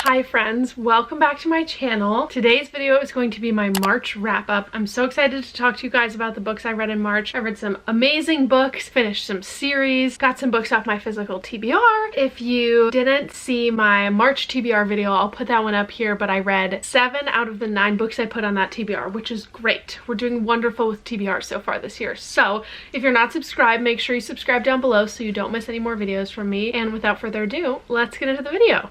Hi friends, welcome back to my channel. Today's video is going to be my March wrap-up. I'm so excited to talk to you guys about the books I read in March. I read some amazing books, finished some series, got some books off my physical TBR. If you didn't see my March TBR video, I'll put that one up here, but I read 7 out of the 9 books I put on that TBR, which is great. We're doing wonderful with TBR so far this year. So if you're not subscribed, make sure you subscribe down below so you don't miss any more videos from me. And without further ado, let's get into the video.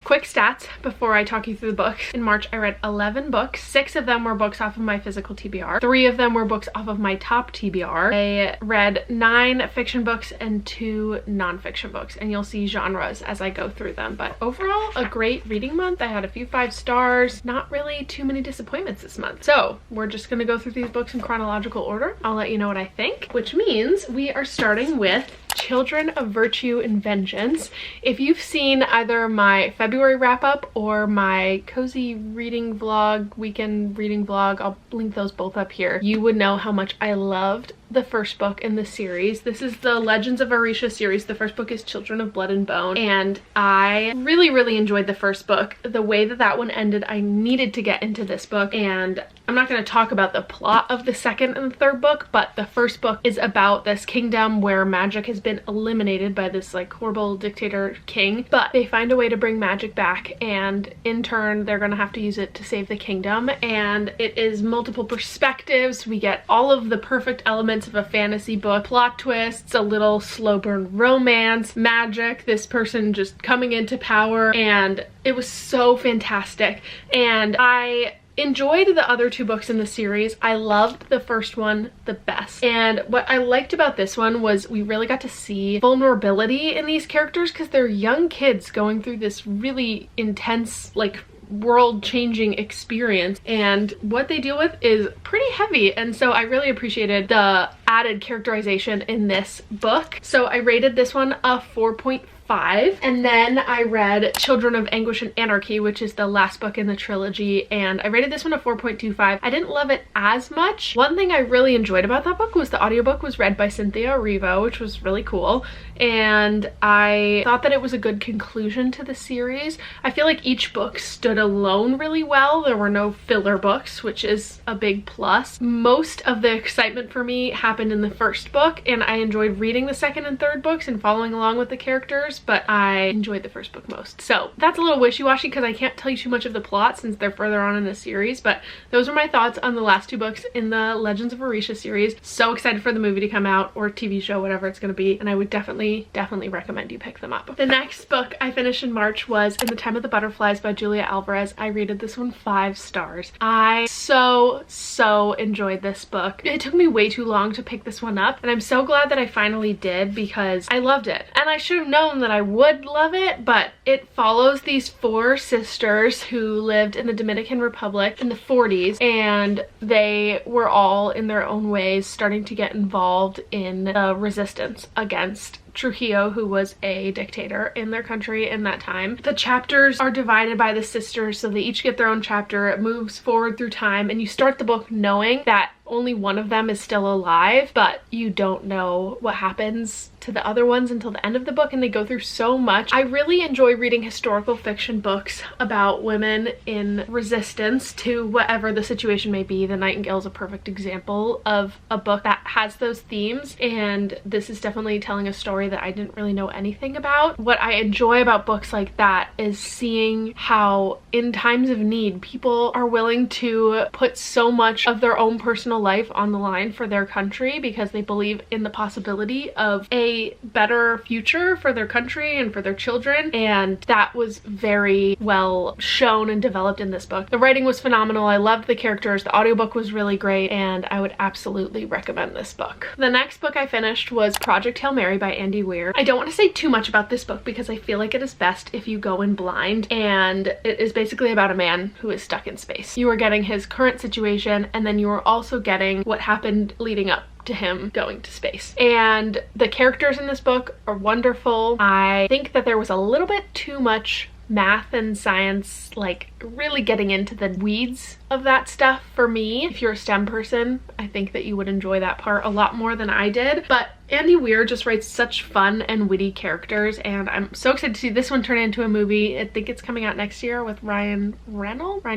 Quick stats before I talk you through the books. In March, I read 11 books. 6 of them were books off of my physical TBR. 3 of them were books off of my top TBR. I read 9 fiction books and 2 non-fiction books, and you'll see genres as I go through them. But overall, a great reading month. I had a few 5 stars. Not really too many disappointments this month. So we're just gonna go through these books in chronological order. I'll let you know what I think, which means we are starting with Children of Virtue and Vengeance. If you've seen either my February wrap-up or my cozy reading vlog, weekend reading vlog, I'll link those both up here, you would know how much I loved the first book in the series. This is the Legends of Orisha series. The first book is Children of Blood and Bone, and I really enjoyed the first book. The way that that one ended, I needed to get into this book, and I'm not going to talk about the plot of the second and the third book, but the first book is about this kingdom where magic has been eliminated by this like horrible dictator king, but they find a way to bring magic back, and in turn they're going to have to use it to save the kingdom. And it is multiple perspectives. We get all of the perfect elements of a fantasy book: plot twists, a little slow burn romance, magic, this person just coming into power, and it was so fantastic. And I enjoyed the other 2 books in the series. I loved the first one the best. And what I liked about this one was we really got to see vulnerability in these characters because they're young kids going through this really intense, like, world-changing experience, and what they deal with is pretty heavy, and so I really appreciated the added characterization in this book. So I rated this one a 4.5. And then I read Children of Anguish and Anarchy, which is the last book in the trilogy, and I rated this one a 4.25. I didn't love it as much. One thing I really enjoyed about that book was the audiobook was read by Cynthia Erivo, which was really cool, and I thought that it was a good conclusion to the series. I feel like each book stood alone really well. There were no filler books, which is a big plus. Most of the excitement for me happened in the first book, and I enjoyed reading the second and third books and following along with the characters, but I enjoyed the first book most. So that's a little wishy-washy because I can't tell you too much of the plot since they're further on in the series, but those are my thoughts on the last 2 books in the Legends of Orisha series. So excited for the movie to come out, or TV show, whatever it's going to be, and I would definitely recommend you pick them up. The next book I finished in March was In the Time of the Butterflies by Julia Alvarez. I rated this one 5 stars. I so enjoyed this book. It took me way too long to pick this one up, and I'm so glad that I finally did because I loved it. And I should have known that I would love it, but it follows these 4 sisters who lived in the Dominican Republic in the 40s, and they were all in their own ways starting to get involved in the resistance against Trujillo, who was a dictator in their country in that time. The chapters are divided by the sisters, so they each get their own chapter. It moves forward through time, and you start the book knowing that only one of them is still alive, but you don't know what happens to the other ones until the end of the book, and they go through so much. I really enjoy reading historical fiction books about women in resistance to whatever the situation may be. The Nightingale is a perfect example of a book that has those themes, and this is definitely telling a story that I didn't really know anything about. What I enjoy about books like that is seeing how in times of need people are willing to put so much of their own personal life on the line for their country because they believe in the possibility of a better future for their country and for their children, and that was very well shown and developed in this book. The writing was phenomenal. I loved the characters. The audiobook was really great, and I would absolutely recommend this book. The next book I finished was Project Hail Mary by Andy Weir. I don't want to say too much about this book because I feel like it is best if you go in blind, and it is basically about a man who is stuck in space. You are getting his current situation, and then you are also getting what happened leading up to him going to space. And the characters in this book are wonderful. I think that there was a little bit too much math and science, like really getting into the weeds of that stuff for me. If you're a STEM person, I think that you would enjoy that part a lot more than I did. But Andy Weir just writes such fun and witty characters, and I'm so excited to see this one turn into a movie. I think it's coming out next year with Ryan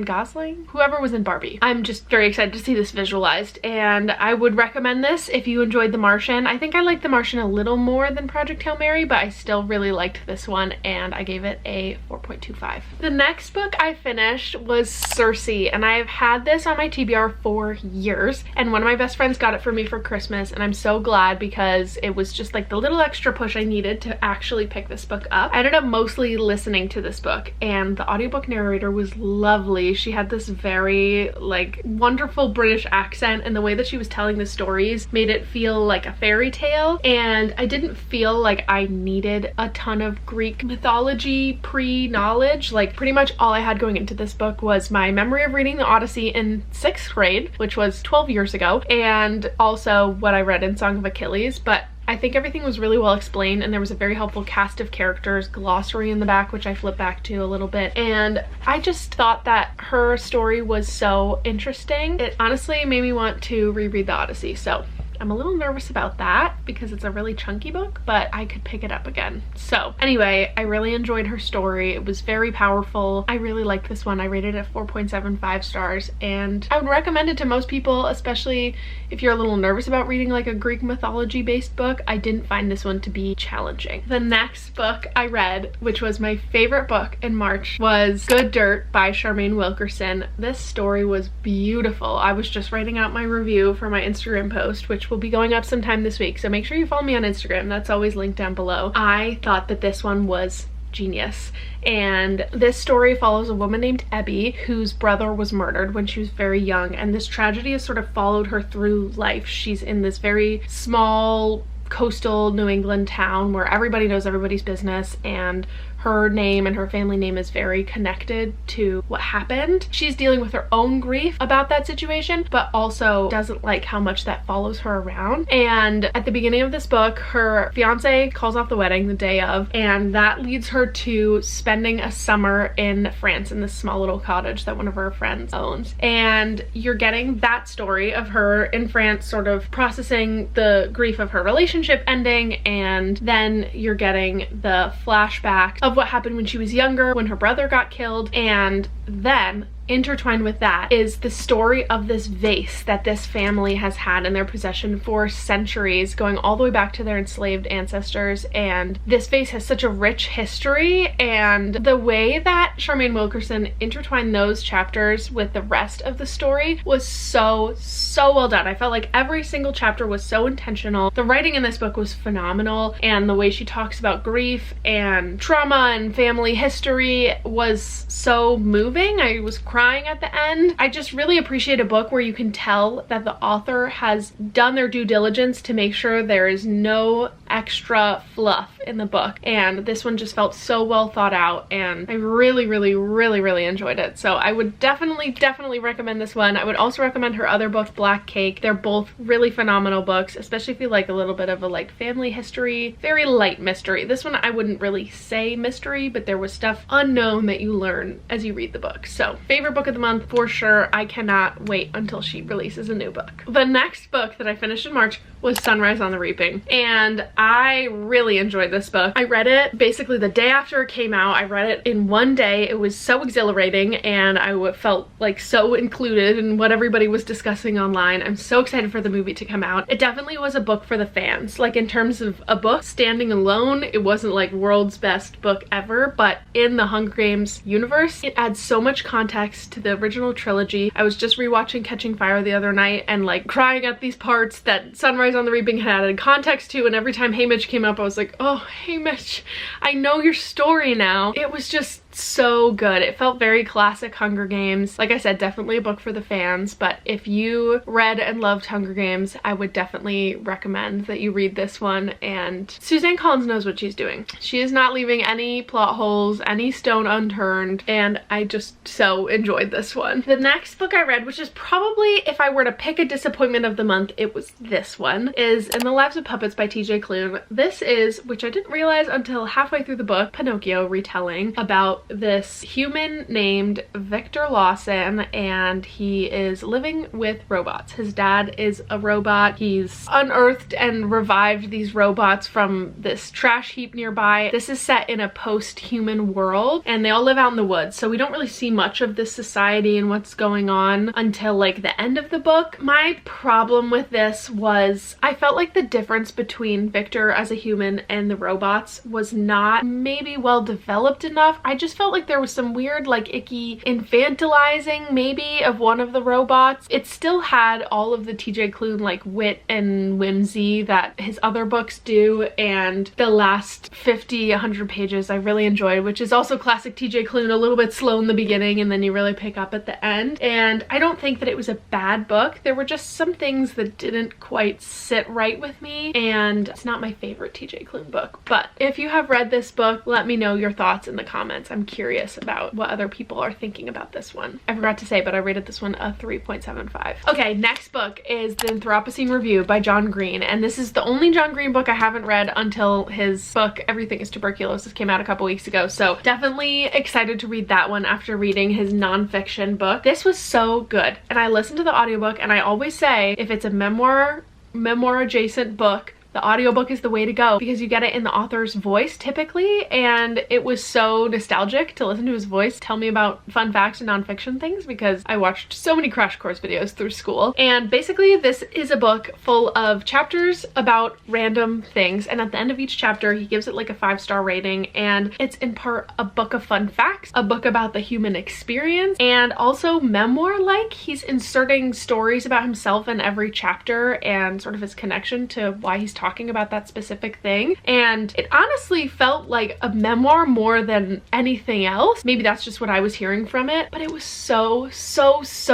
Gosling, whoever was in Barbie. I'm just very excited to see this visualized, and I would recommend this if you enjoyed The Martian. I think I liked The Martian a little more than Project Hail Mary, but I still really liked this one, and I gave it a 4.25. The next book I finished was Circe, and I've had this on my TBR for years, and one of my best friends got it for me for Christmas, and I'm so glad because it was just like the little extra push I needed to actually pick this book up. I ended up mostly listening to this book, and the audiobook narrator was lovely. She had this very like wonderful British accent, and the way that she was telling the stories made it feel like a fairy tale, and I didn't feel like I needed a ton of Greek mythology pre-knowledge. Like pretty much all I had going into this book was my memory of reading the Odyssey in 6th grade, which was 12 years ago, and also what I read in Song of Achilles. But I think everything was really well explained, and there was a very helpful cast of characters, glossary in the back, which I flipped back to a little bit, and I just thought that her story was so interesting. It honestly made me want to reread the Odyssey, so I'm a little nervous about that because it's a really chunky book, but I could pick it up again. So anyway, I really enjoyed her story. It was very powerful. I really liked this one. I rated it 4.75 stars, and I would recommend it to most people, especially if you're a little nervous about reading like a Greek mythology based book. I didn't find this one to be challenging. The next book I read, which was my favorite book in March, was Good Dirt by Charmaine Wilkerson. This story was beautiful. I was just writing out my review for my Instagram post, which will be going up sometime this week, so make sure you follow me on Instagram. That's always linked down below. I thought that this one was genius, and this story follows a woman named Abby whose brother was murdered when she was very young, and this tragedy has sort of followed her through life. She's in this very small coastal New England town where everybody knows everybody's business, and her name and her family name is very connected to what happened. She's dealing with her own grief about that situation, but also doesn't like how much that follows her around. And at the beginning of this book, her fiance calls off the wedding the day of, and that leads her to spending a summer in France in this small little cottage that one of her friends owns. And you're getting that story of her in France sort of processing the grief of her relationship ending, and then you're getting the flashback of what happened when she was younger, when her brother got killed, and then intertwined with that is the story of this vase that this family has had in their possession for centuries, going all the way back to their enslaved ancestors. And this vase has such a rich history, and the way that Charmaine Wilkerson intertwined those chapters with the rest of the story was so well done. I felt like every single chapter was so intentional. The writing in this book was phenomenal, and the way she talks about grief and trauma and family history was so moving. I was crying at the end. I just really appreciate a book where you can tell that the author has done their due diligence to make sure there is no extra fluff in the book, and this one just felt so well thought out, and I really enjoyed it. So I would definitely recommend this one. I would also recommend her other book, Black Cake. They're both really phenomenal books, especially if you like a little bit of a like family history, very light mystery. This one I wouldn't really say mystery, but there was stuff unknown that you learn as you read the book. So favorite book of the month for sure. I cannot wait until she releases a new book. The next book that I finished in March was Sunrise on the Reaping, and I really enjoyed this book. I read it basically the day after it came out. I read it in one day. It was so exhilarating, and I felt like so included in what everybody was discussing online. I'm so excited for the movie to come out. It definitely was a book for the fans. Like in terms of a book standing alone, it wasn't like world's best book ever, but in the Hunger Games universe, it adds so much context to the original trilogy. I was just rewatching Catching Fire the other night and like crying at these parts that Sunrise on the Reaping had added context to, and every time Haymitch came up I was like, oh Haymitch, I know your story now. It was just so good. It felt very classic Hunger Games. Like I said, definitely a book for the fans, but if you read and loved Hunger Games, I would definitely recommend that you read this one. And Suzanne Collins knows what she's doing. She is not leaving any plot holes, any stone unturned, and I just so enjoyed this one. The next book I read, which is probably, if I were to pick a disappointment of the month, it was this one, is In the Lives of Puppets by TJ Klune. This is, which I didn't realize until halfway through the book, Pinocchio retelling about this human named Victor Lawson, and he is living with robots. His dad is a robot. He's unearthed and revived these robots from this trash heap nearby. This is set in a post-human world, and they all live out in the woods, so we don't really see much of this society and what's going on until like the end of the book. My problem with this was I felt like the difference between Victor as a human and the robots was not maybe well developed enough. I just felt like there was some weird, like, icky infantilizing maybe of one of the robots. It still had all of the TJ Klune like wit and whimsy that his other books do, and the last 50-100 pages I really enjoyed, which is also classic TJ Klune, a little bit slow in the beginning and then you really pick up at the end. And I don't think that it was a bad book. There were just some things that didn't quite sit right with me, and it's not my favorite TJ Klune book. But if you have read this book, let me know your thoughts in the comments. I'm curious about what other people are thinking about this one. I forgot to say, but I rated this one a 3.75. Okay, next book is The Anthropocene Review by John Green, and this is the only John Green book I haven't read until his book Everything is Tuberculosis came out a couple weeks ago, so definitely excited to read that one after reading his nonfiction book. This was so good, and I listened to the audiobook, and I always say if it's a memoir adjacent book, the audiobook is the way to go because you get it in the author's voice typically, and it was so nostalgic to listen to his voice tell me about fun facts and nonfiction things because I watched so many crash course videos through school. And basically this is a book full of chapters about random things, and at the end of each chapter he gives it like a 5-star rating, and it's in part a book of fun facts, a book about the human experience, and also memoir-like. He's inserting stories about himself in every chapter and sort of his connection to why he's talking about that specific thing, and it honestly felt like a memoir more than anything else. Maybe that's just what I was hearing from it, but it was so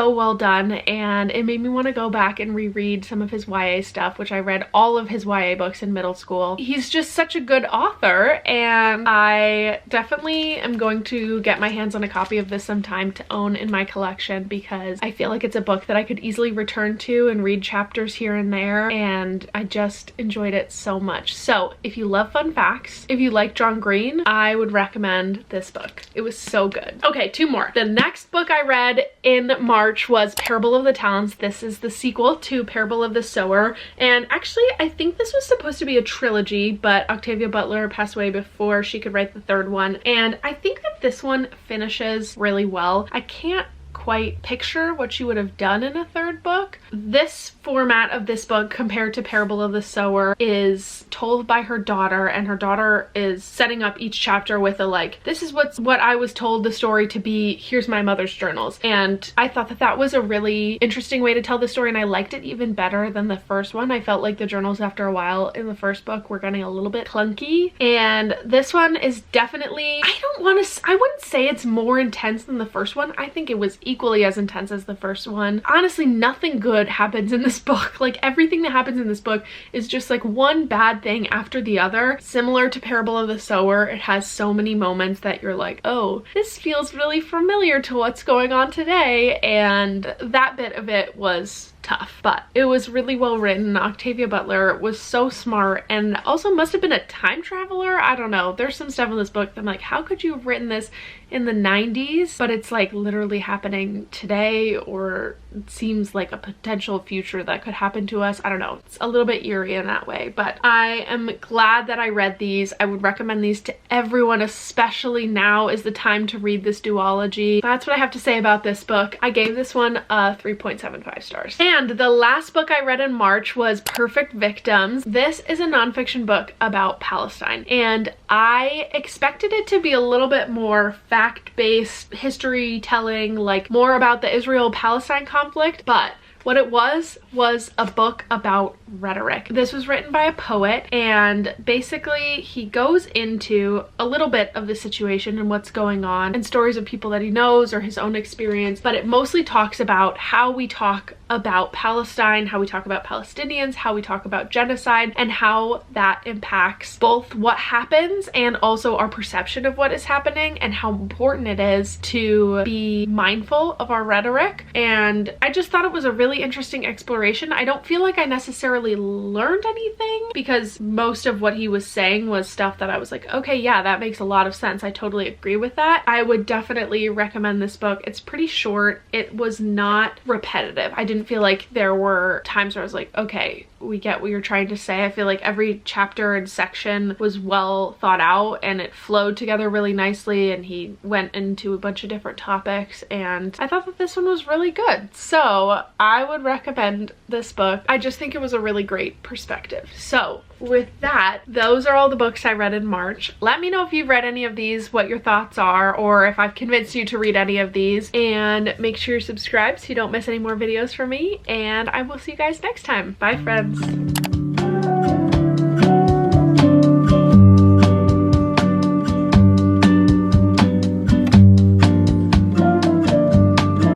well done, and it made me want to go back and reread some of his YA stuff, which I read all of his YA books in middle school. He's just such a good author, and I definitely am going to get my hands on a copy of this sometime to own in my collection because I feel like it's a book that I could easily return to and read chapters here and there, and I just enjoyed it so much. So if you love fun facts, if you like John Green, I would recommend this book. It was so good. Okay, 2 more. The next book I read in March was Parable of the Talents. This is the sequel to Parable of the Sower, and actually I think this was supposed to be a trilogy, but Octavia Butler passed away before she could write the 3rd one, and I think that this one finishes really well. I can't quite picture what she would have done in a 3rd book. This format of this book compared to Parable of the Sower is told by her daughter, and her daughter is setting up each chapter with a like, this is what I was told the story to be, here's my mother's journals. And I thought that that was a really interesting way to tell the story, and I liked it even better than the first one. I felt like the journals after a while in the first book were getting a little bit clunky, and this one is definitely, I wouldn't say it's more intense than the first one. I think it was equally as intense as the first one. Honestly, nothing good happens in this book. Like, everything that happens in this book is just like one bad thing after the other. Similar to Parable of the Sower, it has so many moments that you're like, oh, this feels really familiar to what's going on today, and that bit of it was tough, but it was really well written. Octavia Butler was so smart, and also must have been a time traveler. I don't know. There's some stuff in this book that I'm like, how could you have written this in the 90s? But it's like literally happening today, or it seems like a potential future that could happen to us. I don't know. It's a little bit eerie in that way, but I am glad that I read these. I would recommend these to everyone, especially now is the time to read this duology. That's what I have to say about this book. I gave this one a 3.75 stars. And the last book I read in March was Perfect Victims. This is a nonfiction book about Palestine, and I expected it to be a little bit more fact-based history telling, like more about the Israel-Palestine conflict, but what it was a book about rhetoric. This was written by a poet, and basically he goes into a little bit of the situation and what's going on and stories of people that he knows or his own experience, but it mostly talks about how we talk about Palestine, how we talk about Palestinians, how we talk about genocide, and how that impacts both what happens and also our perception of what is happening, and how important it is to be mindful of our rhetoric. And I just thought it was a really interesting exploration. I don't feel like I necessarily necessarily learned anything, because most of what he was saying was stuff that I was like, okay, yeah, that makes a lot of sense. I totally agree with that. I would definitely recommend this book. It's pretty short. It was not repetitive. I didn't feel like there were times where I was like, okay, we get what you're trying to say. I feel like every chapter and section was well thought out and it flowed together really nicely, and he went into a bunch of different topics, and I thought that this one was really good. So I would recommend this book. I just think it was a really great perspective. So with that, those are all the books I read in March. Let me know if you've read any of these, what your thoughts are, or if I've convinced you to read any of these, and make sure you're subscribed so you don't miss any more videos from me, and I will see you guys next time. Bye friends.